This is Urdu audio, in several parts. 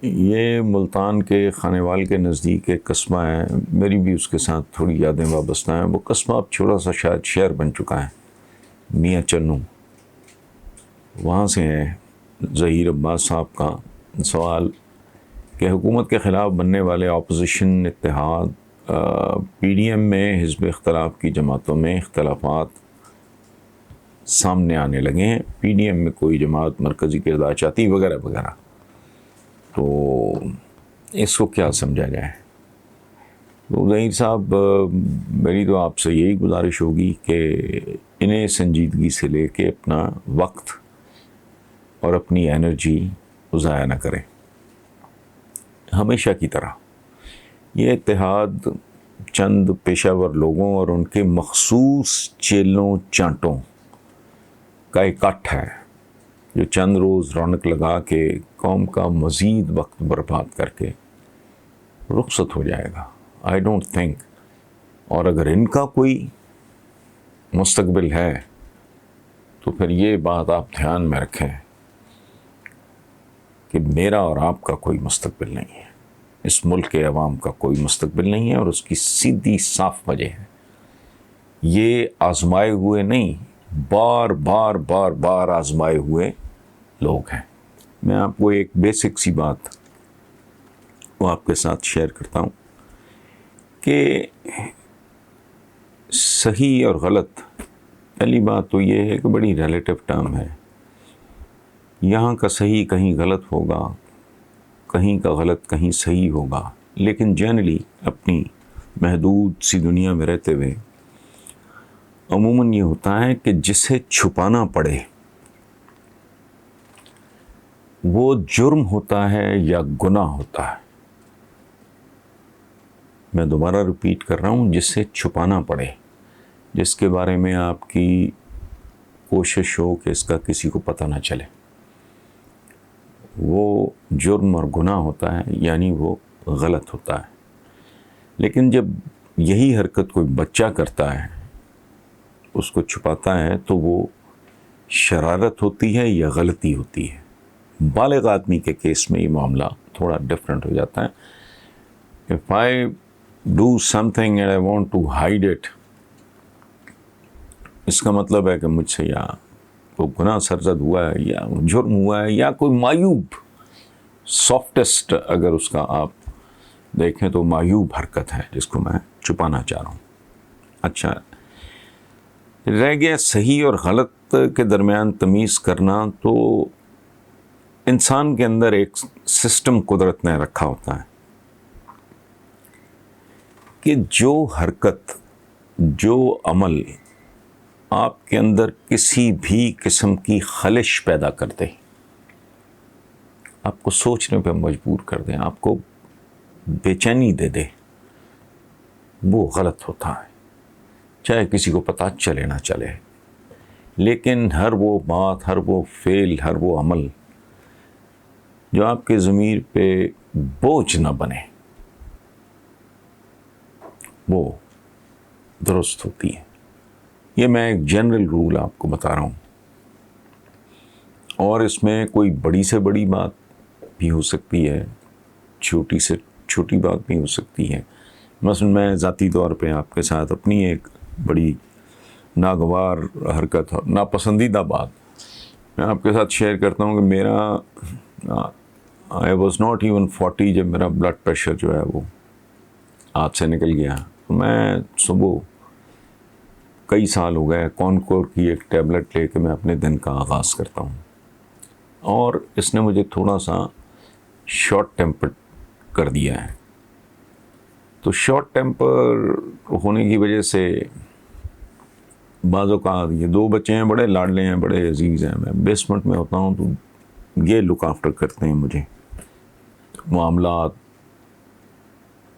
یہ ملتان کے خانیوال کے نزدیک ایک قصبہ ہے، میری بھی اس کے ساتھ تھوڑی یادیں وابستہ ہیں۔ وہ قصبہ اب چھوٹا سا شاید شہر بن چکا ہے، میاں چنو، وہاں سے ہے ظہیر عباس صاحب کا سوال کہ حکومت کے خلاف بننے والے اپوزیشن اتحاد پی ڈی ایم میں حزب اختلاف کی جماعتوں میں اختلافات سامنے آنے لگے ہیں، پی ڈی ایم میں کوئی جماعت مرکزی کردار چاہتی وغیرہ وغیرہ، تو اس کو کیا سمجھا جائے؟ تو ظہیر صاحب، میری تو آپ سے یہی گزارش ہوگی کہ انہیں سنجیدگی سے لے کے اپنا وقت اور اپنی انرجی ضائع نہ کریں۔ ہمیشہ کی طرح یہ اتحاد چند پیشہ ور لوگوں اور ان کے مخصوص چیلوں چانٹوں کا اکٹھ ہے جو چند روز رونق لگا کے قوم کا مزید وقت برباد کر کے رخصت ہو جائے گا۔ آئی ڈونٹ تھنک، اور اگر ان کا کوئی مستقبل ہے تو پھر یہ بات آپ دھیان میں رکھیں کہ میرا اور آپ کا کوئی مستقبل نہیں ہے، اس ملک کے عوام کا کوئی مستقبل نہیں ہے، اور اس کی سیدھی صاف وجہ ہے یہ آزمائے ہوئے نہیں، بار بار بار بار آزمائے ہوئے لوگ ہیں۔ میں آپ کو ایک بیسک سی بات وہ آپ کے ساتھ شیئر کرتا ہوں کہ صحیح اور غلط، پہلی بات تو یہ ہے کہ بڑی ریلیٹو ٹرم ہے، یہاں کا صحیح کہیں غلط ہوگا، کہیں کا غلط کہیں صحیح ہوگا، لیکن جنرلی اپنی محدود سی دنیا میں رہتے ہوئے عموماً یہ ہوتا ہے کہ جسے چھپانا پڑے وہ جرم ہوتا ہے یا گناہ ہوتا ہے۔ میں دوبارہ ریپیٹ کر رہا ہوں، جسے چھپانا پڑے، جس کے بارے میں آپ کی کوشش ہو کہ اس کا کسی کو پتہ نہ چلے، وہ جرم اور گناہ ہوتا ہے، یعنی وہ غلط ہوتا ہے۔ لیکن جب یہی حرکت کوئی بچہ کرتا ہے، اس کو چھپاتا ہے، تو وہ شرارت ہوتی ہے یا غلطی ہوتی ہے؟ بالغ آدمی کے کیس میں یہ معاملہ تھوڑا ڈفرینٹ ہو جاتا ہے۔ If I do something and I want to hide it، اس کا مطلب ہے کہ مجھ سے یا کوئی گناہ سرزد ہوا ہے، یا جرم ہوا ہے، یا کوئی معیوب، سافٹسٹ اگر اس کا آپ دیکھیں تو معیوب حرکت ہے جس کو میں چھپانا چاہ رہا ہوں۔ اچھا، رہ گیا صحیح اور غلط کے درمیان تمیز کرنا، تو انسان کے اندر ایک سسٹم قدرت نے رکھا ہوتا ہے کہ جو حرکت، جو عمل آپ کے اندر کسی بھی قسم کی خلش پیدا کر دے، آپ کو سوچنے پہ مجبور کر دیں، آپ کو بے چینی دے دے، وہ غلط ہوتا ہے، چاہے کسی کو پتہ چلے نہ چلے۔ لیکن ہر وہ بات، ہر وہ فعل، ہر وہ عمل جو آپ کے ضمیر پہ بوجھ نہ بنے، وہ درست ہوتی ہے۔ یہ میں ایک جنرل رول آپ کو بتا رہا ہوں، اور اس میں کوئی بڑی سے بڑی بات بھی ہو سکتی ہے، چھوٹی سے چھوٹی بات بھی ہو سکتی ہے۔ مثلا میں ذاتی طور پہ آپ کے ساتھ اپنی ایک بڑی ناگوار حرکت اور ناپسندیدہ بات میں آپ کے ساتھ شیئر کرتا ہوں کہ میرا I was not even 40 جب میرا بلڈ پریشر جو ہے وہ ہاتھ سے نکل گیا، تو میں صبح کئی سال ہو گئے کونکور کی ایک ٹیبلٹ لے کے میں اپنے دن کا آغاز کرتا ہوں، اور اس نے مجھے تھوڑا سا شارٹ ٹیمپر کر دیا ہے۔ تو شارٹ ٹیمپر ہونے کی وجہ سے بعض اوقات یہ دو بچے ہیں، بڑے لاڈلے ہیں، بڑے عزیز ہیں، میں بیسمنٹ میں ہوتا ہوں تو یہ لک آفٹر کرتے ہیں مجھے، معاملات،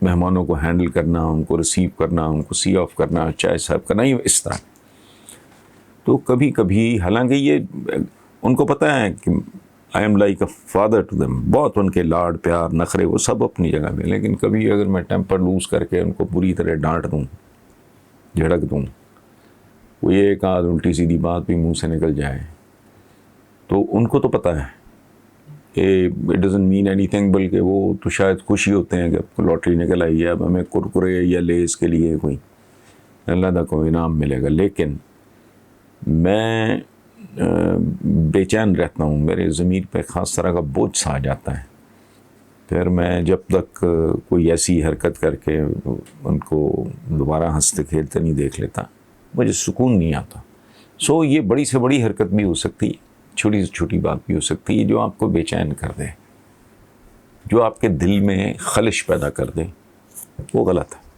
مہمانوں کو ہینڈل کرنا، ان کو ریسیو کرنا، ان کو سی آف کرنا، چائے سرو کرنا، یہ اس طرح۔ تو کبھی کبھی، حالانکہ یہ ان کو پتہ ہے کہ I am like a father to them, بہت ان کے لاڈ پیار نخرے وہ سب اپنی جگہ میں، لیکن کبھی اگر میں ٹیمپر لوز کر کے ان کو بری طرح ڈانٹ دوں، جھڑک دوں، وہ ایک آدھ الٹی سیدھی بات بھی منہ سے نکل جائے، تو ان کو تو پتہ ہے it doesn't mean any thing, بلکہ وہ تو شاید خوشی ہوتے ہیں کہ اب لاٹری نکل آئی ہے، اب ہمیں کرکرے یا لیز کے لیے کوئی علیحدہ کوئی انعام ملے گا. لیکن میں بے چین رہتا ہوں، میرے ضمیر پہ خاص طرح کا بوجھ سا آ جاتا ہے. پھر میں جب تک کوئی ایسی حرکت کر کے ان کو دوبارہ ہنستے کھیلتے نہیں دیکھ لیتا، مجھے سکون نہیں آتا. سو یہ بڑی سے بڑی حرکت بھی ہو سکتی ہے، چھوٹی سے چھوٹی بات بھی ہو سکتی ہے جو آپ کو بے چین کر دے، جو آپ کے دل میں خلش پیدا کر دے، وہ غلط ہے.